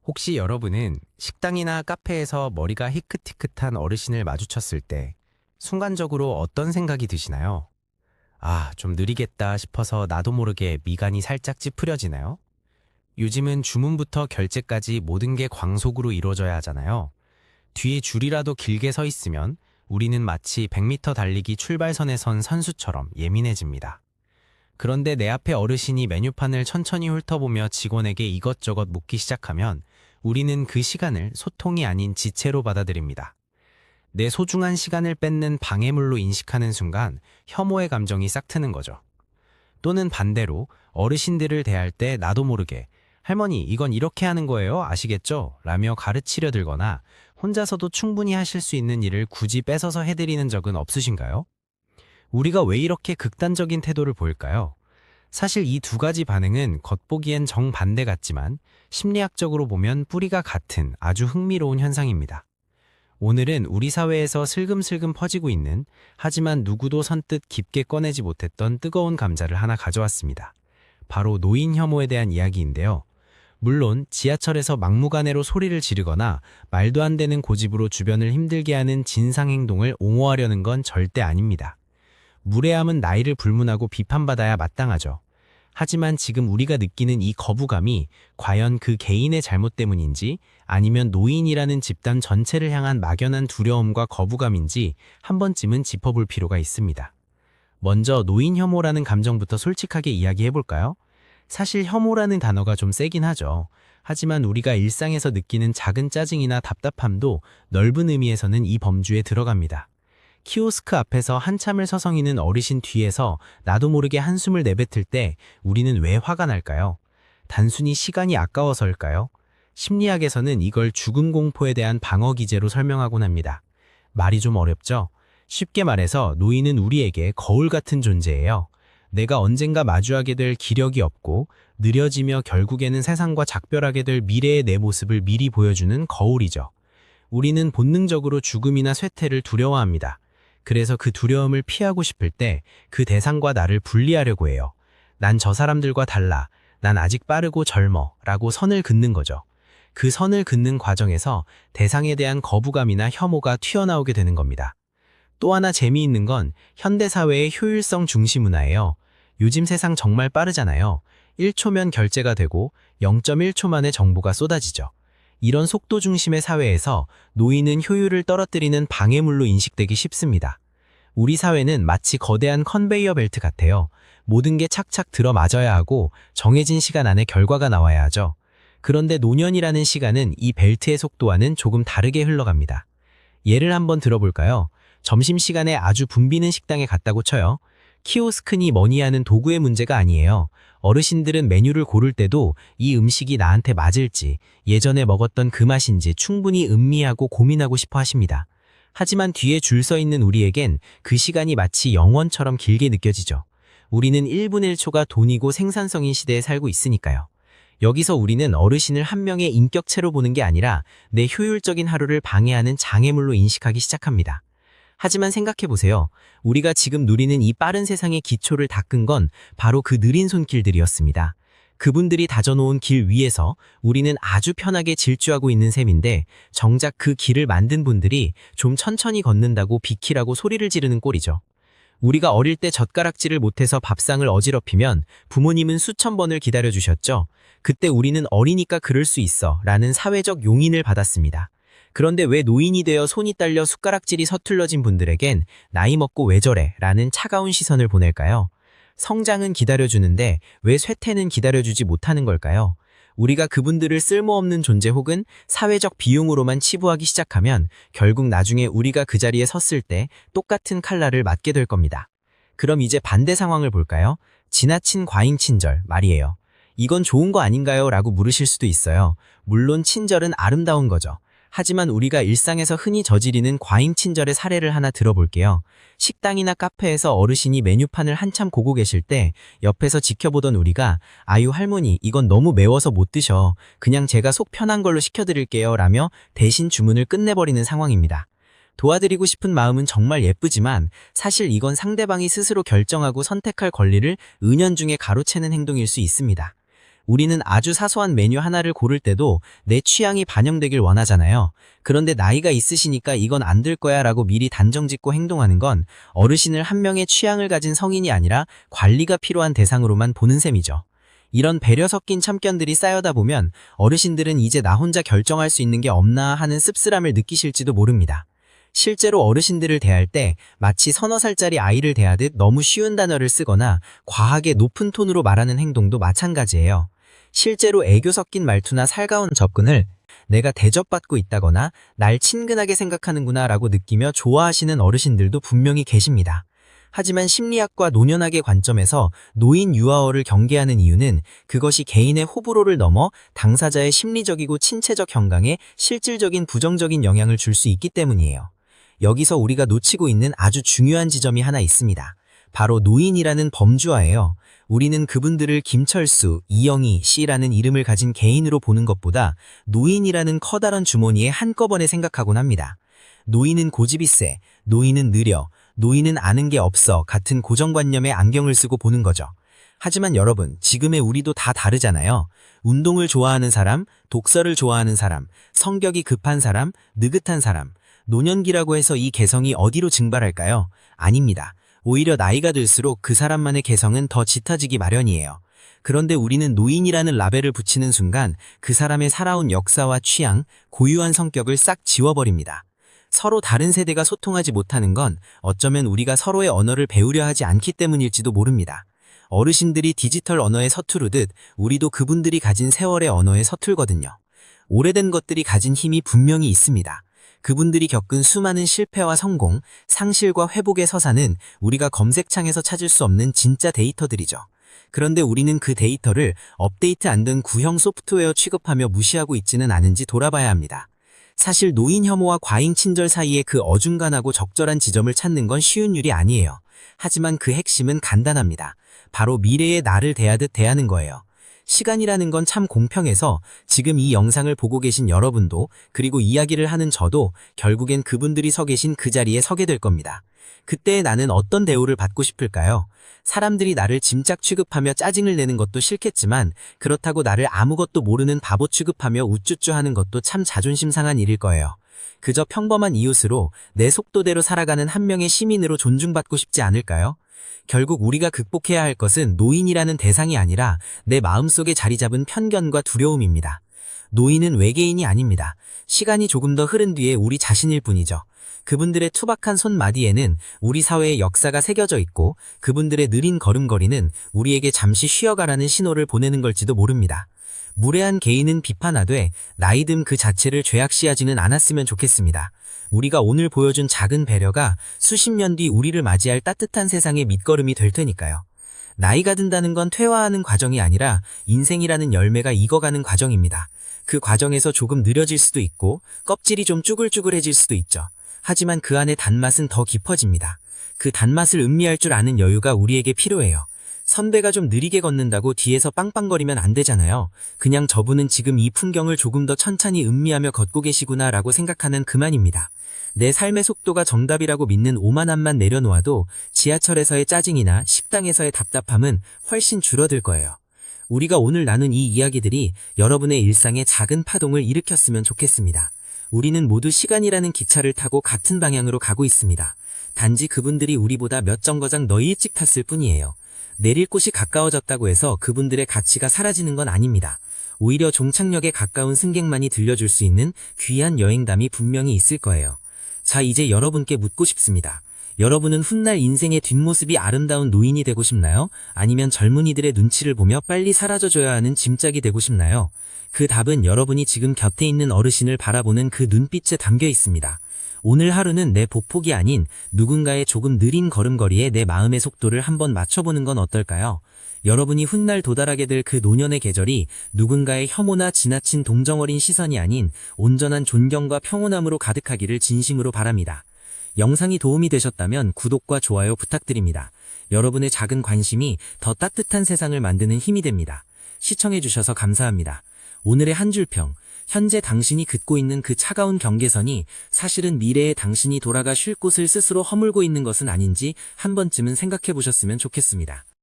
혹시 여러분은 식당이나 카페에서 머리가 희끗희끗한 어르신을 마주쳤을 때 순간적으로 어떤 생각이 드시나요? 아, 좀 느리겠다 싶어서 나도 모르게 미간이 살짝 찌푸려지나요? 요즘은 주문부터 결제까지 모든 게 광속으로 이루어져야 하잖아요. 뒤에 줄이라도 길게 서 있으면 우리는 마치 100m 달리기 출발선에 선 선수처럼 예민해집니다. 그런데 내 앞에 어르신이 메뉴판을 천천히 훑어보며 직원에게 이것저것 묻기 시작하면 우리는 그 시간을 소통이 아닌 지체로 받아들입니다. 내 소중한 시간을 뺏는 방해물로 인식하는 순간 혐오의 감정이 싹 트는 거죠. 또는 반대로 어르신들을 대할 때 나도 모르게 할머니 이건 이렇게 하는 거예요 아시겠죠? 라며 가르치려 들거나 혼자서도 충분히 하실 수 있는 일을 굳이 뺏어서 해드리는 적은 없으신가요? 우리가 왜 이렇게 극단적인 태도를 보일까요? 사실 이 두 가지 반응은 겉보기엔 정반대 같지만 심리학적으로 보면 뿌리가 같은 아주 흥미로운 현상입니다. 오늘은 우리 사회에서 슬금슬금 퍼지고 있는 하지만 누구도 선뜻 깊게 꺼내지 못했던 뜨거운 감자를 하나 가져왔습니다. 바로 노인 혐오에 대한 이야기인데요. 물론 지하철에서 막무가내로 소리를 지르거나 말도 안 되는 고집으로 주변을 힘들게 하는 진상 행동을 옹호하려는 건 절대 아닙니다. 무례함은 나이를 불문하고 비판받아야 마땅하죠. 하지만 지금 우리가 느끼는 이 거부감이 과연 그 개인의 잘못 때문인지 아니면 노인이라는 집단 전체를 향한 막연한 두려움과 거부감인지 한 번쯤은 짚어볼 필요가 있습니다. 먼저 노인 혐오라는 감정부터 솔직하게 이야기해볼까요? 사실 혐오라는 단어가 좀 세긴 하죠. 하지만 우리가 일상에서 느끼는 작은 짜증이나 답답함도 넓은 의미에서는 이 범주에 들어갑니다. 키오스크 앞에서 한참을 서성이는 어르신 뒤에서 나도 모르게 한숨을 내뱉을 때 우리는 왜 화가 날까요? 단순히 시간이 아까워서일까요? 심리학에서는 이걸 죽음 공포에 대한 방어 기제로 설명하곤 합니다. 말이 좀 어렵죠? 쉽게 말해서 노인은 우리에게 거울 같은 존재예요. 내가 언젠가 마주하게 될 기력이 없고 느려지며 결국에는 세상과 작별하게 될 미래의 내 모습을 미리 보여주는 거울이죠. 우리는 본능적으로 죽음이나 쇠퇴를 두려워합니다. 그래서 그 두려움을 피하고 싶을 때 그 대상과 나를 분리하려고 해요. 난 저 사람들과 달라. 난 아직 빠르고 젊어. 라고 선을 긋는 거죠. 그 선을 긋는 과정에서 대상에 대한 거부감이나 혐오가 튀어나오게 되는 겁니다. 또 하나 재미있는 건 현대사회의 효율성 중시 문화예요. 요즘 세상 정말 빠르잖아요. 1초면 결제가 되고 0.1초 만에 정보가 쏟아지죠. 이런 속도 중심의 사회에서 노인은 효율을 떨어뜨리는 방해물로 인식되기 쉽습니다. 우리 사회는 마치 거대한 컨베이어 벨트 같아요. 모든 게 착착 들어맞아야 하고 정해진 시간 안에 결과가 나와야 하죠. 그런데 노년이라는 시간은 이 벨트의 속도와는 조금 다르게 흘러갑니다. 예를 한번 들어볼까요? 점심시간에 아주 붐비는 식당에 갔다고 쳐요. 키오스크니 뭐니 하는 도구의 문제가 아니에요. 어르신들은 메뉴를 고를 때도 이 음식이 나한테 맞을지, 예전에 먹었던 그 맛인지 충분히 음미하고 고민하고 싶어 하십니다. 하지만 뒤에 줄 서 있는 우리에겐 그 시간이 마치 영원처럼 길게 느껴지죠. 우리는 1분 1초가 돈이고 생산성인 시대에 살고 있으니까요. 여기서 우리는 어르신을 한 명의 인격체로 보는 게 아니라 내 효율적인 하루를 방해하는 장애물로 인식하기 시작합니다. 하지만 생각해보세요. 우리가 지금 누리는 이 빠른 세상의 기초를 닦은 건 바로 그 느린 손길들이었습니다. 그분들이 다져놓은 길 위에서 우리는 아주 편하게 질주하고 있는 셈인데 정작 그 길을 만든 분들이 좀 천천히 걷는다고 비키라고 소리를 지르는 꼴이죠. 우리가 어릴 때 젓가락질을 못해서 밥상을 어지럽히면 부모님은 수천 번을 기다려주셨죠. 그때 우리는 어리니까 그럴 수 있어 라는 사회적 용인을 받았습니다. 그런데 왜 노인이 되어 손이 딸려 숟가락질이 서툴러진 분들에겐 나이 먹고 왜 저래? 라는 차가운 시선을 보낼까요? 성장은 기다려주는데 왜 쇠퇴는 기다려주지 못하는 걸까요? 우리가 그분들을 쓸모없는 존재 혹은 사회적 비용으로만 치부하기 시작하면 결국 나중에 우리가 그 자리에 섰을 때 똑같은 칼날을 맞게 될 겁니다. 그럼 이제 반대 상황을 볼까요? 지나친 과잉 친절 말이에요. 이건 좋은 거 아닌가요? 라고 물으실 수도 있어요. 물론 친절은 아름다운 거죠. 하지만 우리가 일상에서 흔히 저지르는 과잉 친절의 사례를 하나 들어볼게요. 식당이나 카페에서 어르신이 메뉴판을 한참 보고 계실 때 옆에서 지켜보던 우리가 아유 할머니 이건 너무 매워서 못 드셔. 그냥 제가 속 편한 걸로 시켜드릴게요 라며 대신 주문을 끝내버리는 상황입니다. 도와드리고 싶은 마음은 정말 예쁘지만 사실 이건 상대방이 스스로 결정하고 선택할 권리를 은연중에 가로채는 행동일 수 있습니다. 우리는 아주 사소한 메뉴 하나를 고를 때도 내 취향이 반영되길 원하잖아요. 그런데 나이가 있으시니까 이건 안 될 거야 라고 미리 단정짓고 행동하는 건 어르신을 한 명의 취향을 가진 성인이 아니라 관리가 필요한 대상으로만 보는 셈이죠. 이런 배려 섞인 참견들이 쌓여다 보면 어르신들은 이제 나 혼자 결정할 수 있는 게 없나 하는 씁쓸함을 느끼실지도 모릅니다. 실제로 어르신들을 대할 때 마치 서너 살짜리 아이를 대하듯 너무 쉬운 단어를 쓰거나 과하게 높은 톤으로 말하는 행동도 마찬가지예요. 실제로 애교 섞인 말투나 살가운 접근을 내가 대접받고 있다거나 날 친근하게 생각하는구나 라고 느끼며 좋아하시는 어르신들도 분명히 계십니다. 하지만 심리학과 노년학의 관점에서 노인 유아어를 경계하는 이유는 그것이 개인의 호불호를 넘어 당사자의 심리적이고 친체적 건강에 실질적인 부정적인 영향을 줄 수 있기 때문이에요. 여기서 우리가 놓치고 있는 아주 중요한 지점이 하나 있습니다. 바로 노인이라는 범주화예요. 우리는 그분들을 김철수, 이영희 씨라는 이름을 가진 개인으로 보는 것보다 노인이라는 커다란 주머니에 한꺼번에 생각하곤 합니다. 노인은 고집이 세, 노인은 느려, 노인은 아는 게 없어 같은 고정관념에 안경을 쓰고 보는 거죠. 하지만 여러분, 지금의 우리도 다 다르잖아요. 운동을 좋아하는 사람, 독서를 좋아하는 사람, 성격이 급한 사람, 느긋한 사람. 노년기라고 해서 이 개성이 어디로 증발할까요? 아닙니다. 오히려 나이가 들수록 그 사람만의 개성은 더 짙어지기 마련이에요. 그런데 우리는 노인이라는 라벨을 붙이는 순간 그 사람의 살아온 역사와 취향, 고유한 성격을 싹 지워버립니다. 서로 다른 세대가 소통하지 못하는 건 어쩌면 우리가 서로의 언어를 배우려 하지 않기 때문일지도 모릅니다. 어르신들이 디지털 언어에 서투르듯 우리도 그분들이 가진 세월의 언어에 서툴거든요. 오래된 것들이 가진 힘이 분명히 있습니다. 그분들이 겪은 수많은 실패와 성공, 상실과 회복의 서사는 우리가 검색창에서 찾을 수 없는 진짜 데이터들이죠. 그런데 우리는 그 데이터를 업데이트 안 된 구형 소프트웨어 취급하며 무시하고 있지는 않은지 돌아봐야 합니다. 사실 노인 혐오와 과잉 친절 사이의 그 어중간하고 적절한 지점을 찾는 건 쉬운 일이 아니에요. 하지만 그 핵심은 간단합니다. 바로 미래의 나를 대하듯 대하는 거예요. 시간이라는 건 참 공평해서 지금 이 영상을 보고 계신 여러분도 그리고 이야기를 하는 저도 결국엔 그분들이 서 계신 그 자리에 서게 될 겁니다. 그때 나는 어떤 대우를 받고 싶을까요? 사람들이 나를 짐짝 취급하며 짜증을 내는 것도 싫겠지만 그렇다고 나를 아무것도 모르는 바보 취급하며 우쭈쭈 하는 것도 참 자존심 상한 일일 거예요. 그저 평범한 이웃으로 내 속도대로 살아가는 한 명의 시민으로 존중받고 싶지 않을까요? 결국 우리가 극복해야 할 것은 노인이라는 대상이 아니라 내 마음속에 자리 잡은 편견과 두려움입니다. 노인은 외계인이 아닙니다. 시간이 조금 더 흐른 뒤에 우리 자신일 뿐이죠. 그분들의 투박한 손마디에는 우리 사회의 역사가 새겨져 있고 그분들의 느린 걸음걸이는 우리에게 잠시 쉬어가라는 신호를 보내는 걸지도 모릅니다. 무례한 개인은 비판하되 나이듦 그 자체를 죄악시하지는 않았으면 좋겠습니다. 우리가 오늘 보여준 작은 배려가 수십 년 뒤 우리를 맞이할 따뜻한 세상의 밑거름이 될 테니까요. 나이가 든다는 건 퇴화하는 과정이 아니라 인생이라는 열매가 익어가는 과정입니다. 그 과정에서 조금 느려질 수도 있고 껍질이 좀 쭈글쭈글해질 수도 있죠. 하지만 그 안의 단맛은 더 깊어집니다. 그 단맛을 음미할 줄 아는 여유가 우리에게 필요해요. 선배가 좀 느리게 걷는다고 뒤에서 빵빵거리면 안 되잖아요. 그냥 저분은 지금 이 풍경을 조금 더 천천히 음미하며 걷고 계시구나 라고 생각하면 그만입니다. 내 삶의 속도가 정답이라고 믿는 오만함만 내려놓아도 지하철에서의 짜증이나 식당에서의 답답함은 훨씬 줄어들 거예요. 우리가 오늘 나눈 이 이야기들이 여러분의 일상에 작은 파동을 일으켰으면 좋겠습니다. 우리는 모두 시간이라는 기차를 타고 같은 방향으로 가고 있습니다. 단지 그분들이 우리보다 몇 정거장 더 일찍 탔을 뿐이에요. 내릴 곳이 가까워졌다고 해서 그분들의 가치가 사라지는 건 아닙니다. 오히려 종착역에 가까운 승객만이 들려줄 수 있는 귀한 여행담이 분명히 있을 거예요. 자, 이제 여러분께 묻고 싶습니다. 여러분은 훗날 인생의 뒷모습이 아름다운 노인이 되고 싶나요? 아니면 젊은이들의 눈치를 보며 빨리 사라져줘야 하는 짐짝이 되고 싶나요? 그 답은 여러분이 지금 곁에 있는 어르신을 바라보는 그 눈빛에 담겨 있습니다. 오늘 하루는 내 보폭이 아닌 누군가의 조금 느린 걸음걸이에 내 마음의 속도를 한번 맞춰보는 건 어떨까요? 여러분이 훗날 도달하게 될 그 노년의 계절이 누군가의 혐오나 지나친 동정어린 시선이 아닌 온전한 존경과 평온함으로 가득하기를 진심으로 바랍니다. 영상이 도움이 되셨다면 구독과 좋아요 부탁드립니다. 여러분의 작은 관심이 더 따뜻한 세상을 만드는 힘이 됩니다. 시청해주셔서 감사합니다. 오늘의 한 줄평. 현재 당신이 긋고 있는 그 차가운 경계선이 사실은 미래의 당신이 돌아가 쉴 곳을 스스로 허물고 있는 것은 아닌지 한 번쯤은 생각해 보셨으면 좋겠습니다.